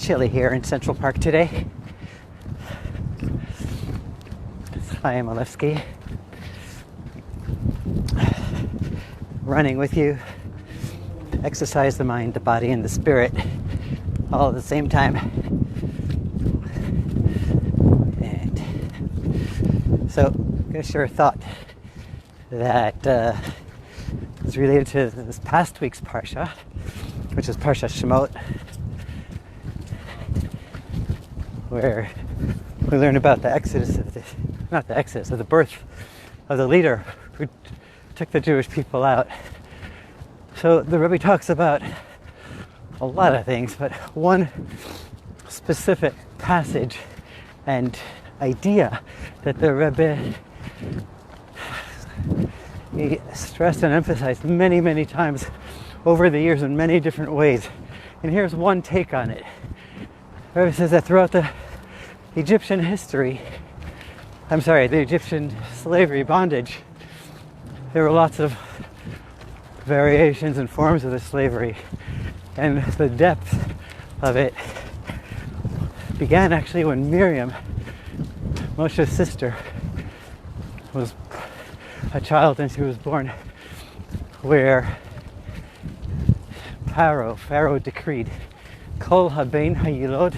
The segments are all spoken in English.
chilly here in Central Park today. Hi, I'm Olevsky. Running with you. Exercise the mind, the body, and the spirit all at the same time. And so, I'm going to share a thought that is related to this past week's Parsha, which is Parsha Shemot, where we learn about the exodus of the birth of the leader who took the Jewish people out. So the Rebbe talks about a lot of things, but one specific passage and idea that the Rebbe he stressed and emphasized many, many times over the years in many different ways. And here's one take on it. The Rebbe says that throughout the Egyptian slavery, bondage, there were lots of variations and forms of the slavery. And the depth of it began actually when Miriam, Moshe's sister, was a child and she was born, where Pharaoh decreed, Kol habein hayilod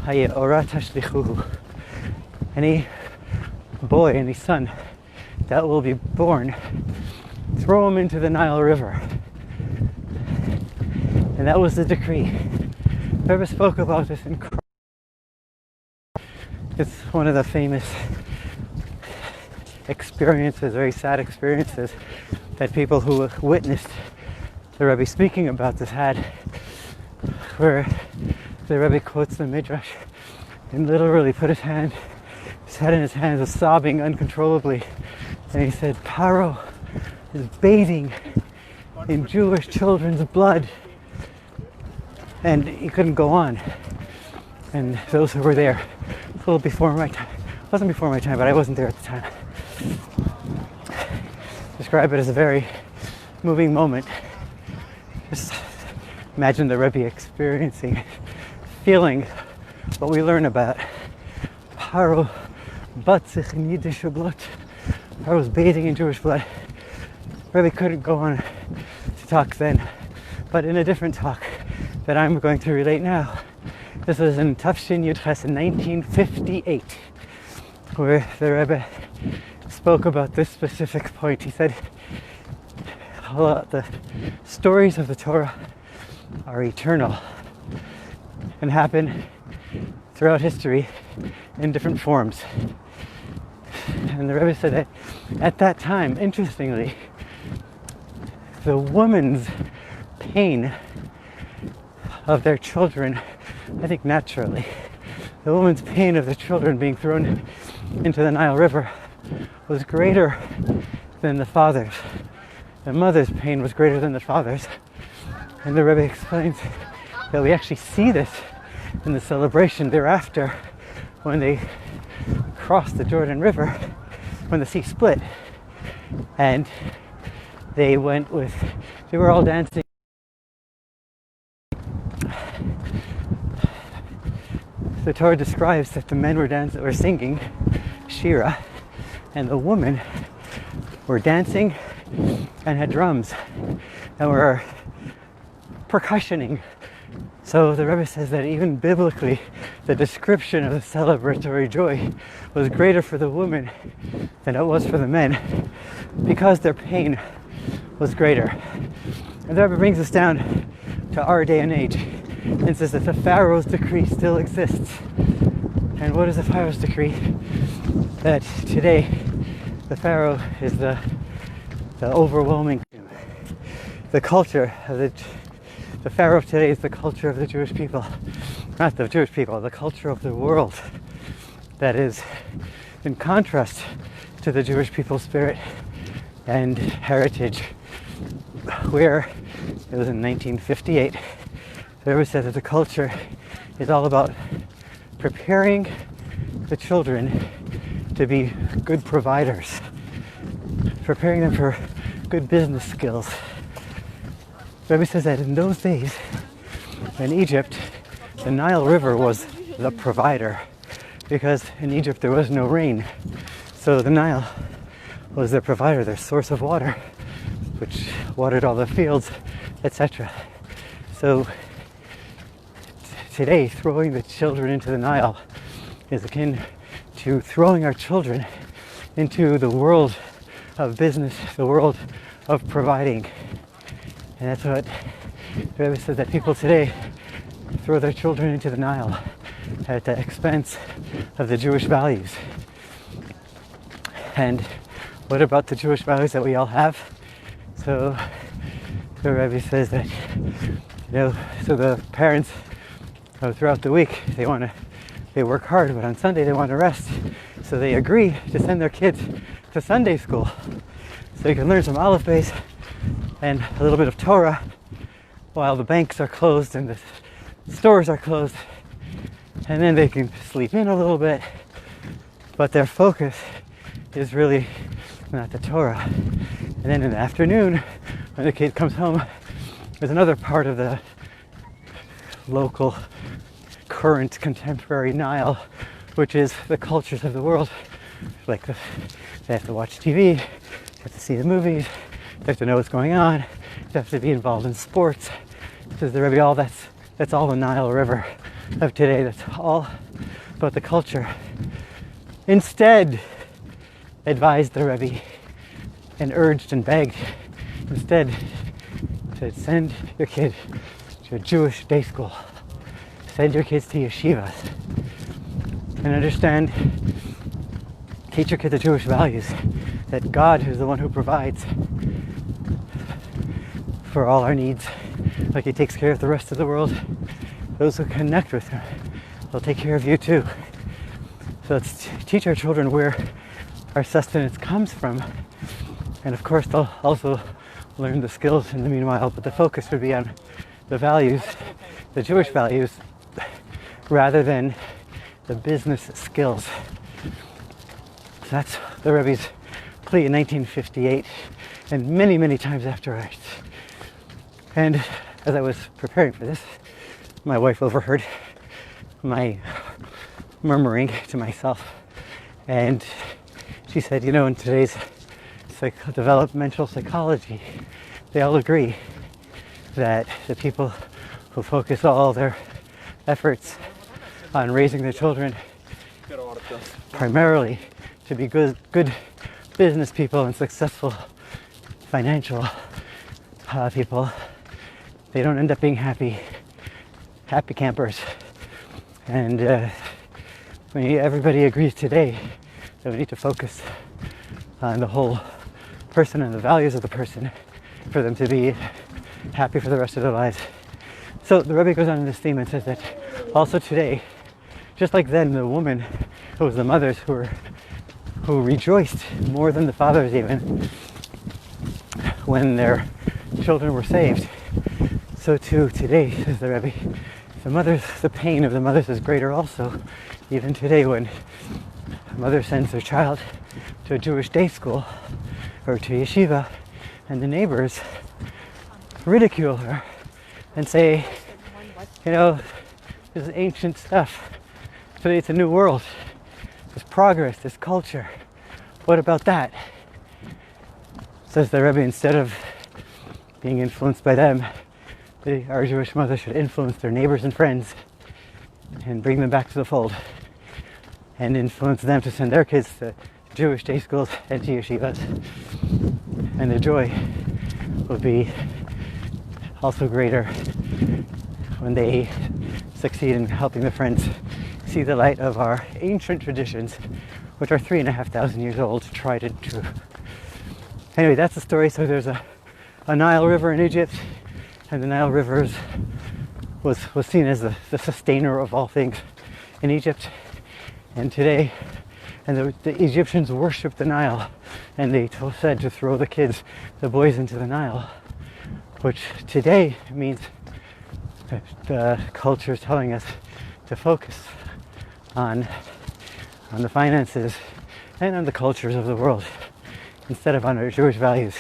hayeora tashlichuhu. Any boy, any son that will be born, throw him into the Nile River. And that was the decree. Whoever spoke about this in Christ. It's one of the famous experiences, very sad experiences, that people who witnessed the Rebbe speaking about this had, where the Rebbe quotes the Midrash and literally put his head in his hands, was sobbing uncontrollably, and he said, Pharaoh is bathing in Jewish children's blood. And he couldn't go on. And those who were there, a little before my time, it wasn't before my time, but I wasn't there at the time, describe it as a very moving moment. Just imagine the Rebbe experiencing, feeling what we learn about Pharaoh batzich in Yiddish blood. Pharaoh was bathing in Jewish blood. Rebbe couldn't go on to talk then, but in a different talk that I'm going to relate now. This was in Tafshin Yudches in 1958, where the Rebbe spoke about this specific point. He said, the stories of the Torah are eternal and happen throughout history in different forms. And the Rebbe said that at that time, interestingly, the woman's pain of their children, I think naturally, the woman's pain of the children being thrown into the Nile River was greater than the father's. The mother's pain was greater than the father's. And the Rebbe explains that we actually see this in the celebration thereafter when they crossed the Jordan River, when the sea split, and they were all dancing. The Torah describes that the men were singing Shira, and the women were dancing and had drums and were percussioning. So the Rebbe says that even biblically, the description of the celebratory joy was greater for the women than it was for the men, because their pain was greater. And the Rebbe brings us down to our day and age and says that the Pharaoh's decree still exists. And what is the Pharaoh's decree? That today the Pharaoh is the overwhelming, the culture of the Pharaoh of today is the culture of the Jewish people, not the Jewish people, the culture of the world that is in contrast to the Jewish people's spirit and heritage, where it was in 1958. The Rebbe said that the culture is all about preparing the children to be good providers, preparing them for good business skills. The Rebbe says that in those days, in Egypt, the Nile River was the provider, because in Egypt there was no rain. So the Nile was their provider, their source of water, which watered all the fields, etc. So today, throwing the children into the Nile is akin to throwing our children into the world of business, the world of providing. And that's what the Rebbe said, that people today throw their children into the Nile at the expense of the Jewish values. And what about the Jewish values that we all have? So the Rebbe says that, so the parents throughout the week, they work hard, but on Sunday they want to rest. So they agree to send their kids to Sunday school, so you can learn some Aleph Beis and a little bit of Torah while the banks are closed and the stores are closed, and then they can sleep in a little bit, but their focus is really not the Torah. And then in the afternoon, when the kid comes home, there's another part of the local current contemporary Nile, which is the cultures of the world. Like they have to watch TV, they have to see the movies, they have to know what's going on, they have to be involved in sports. Says the Rebbe, all that's all the Nile River of today. That's all about the culture. Instead, advised the Rebbe and urged and begged, instead, to send your kid to a Jewish day school. Send your kids to yeshivas. And understand, teach your kids the Jewish values, that God is the one who provides for all our needs, like He takes care of the rest of the world. Those who connect with Him, He'll take care of you too. So let's teach our children where our sustenance comes from. And of course, they'll also learn the skills in the meanwhile, but the focus would be on the values, the Jewish values, rather than the business skills. So that's the Rebbe's plea in 1958, and many, many times afterwards. And as I was preparing for this, my wife overheard my murmuring to myself, and she said, in today's developmental psychology, they all agree that the people who focus all their efforts on raising their children primarily to be good business people and successful financial people, they don't end up being happy campers. And everybody agrees today that we need to focus on the whole person and the values of the person for them to be happy for the rest of their lives. So the Rebbe goes on in this theme and says that also today, just like then, the woman, it was the mothers who rejoiced more than the fathers even when their children were saved. So too today, says the Rebbe, the pain of the mothers is greater also. Even today, when a mother sends their child to a Jewish day school or to yeshiva, and the neighbors ridicule her and say, this is ancient stuff. Today it's a new world. There's progress, there's culture. What about that? Says the Rebbe, instead of being influenced by them, our Jewish mothers should influence their neighbors and friends and bring them back to the fold, and influence them to send their kids to Jewish day schools and to yeshivas. And the joy will be also greater when they succeed in helping the friends see the light of our ancient traditions, which are 3,500 years old, tried and true. Anyway, that's the story. So there's a Nile River in Egypt, and the Nile River was seen as the sustainer of all things in Egypt. And today, the Egyptians worshipped the Nile, and they said to throw the boys into the Nile, which today means that the culture is telling us to focus on the finances and on the cultures of the world instead of on our Jewish values.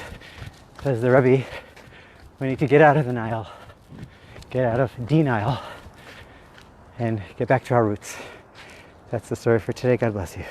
Says the Rebbe, we need to get out of the Nile, get out of denial, and get back to our roots. That's the story for today. God bless you.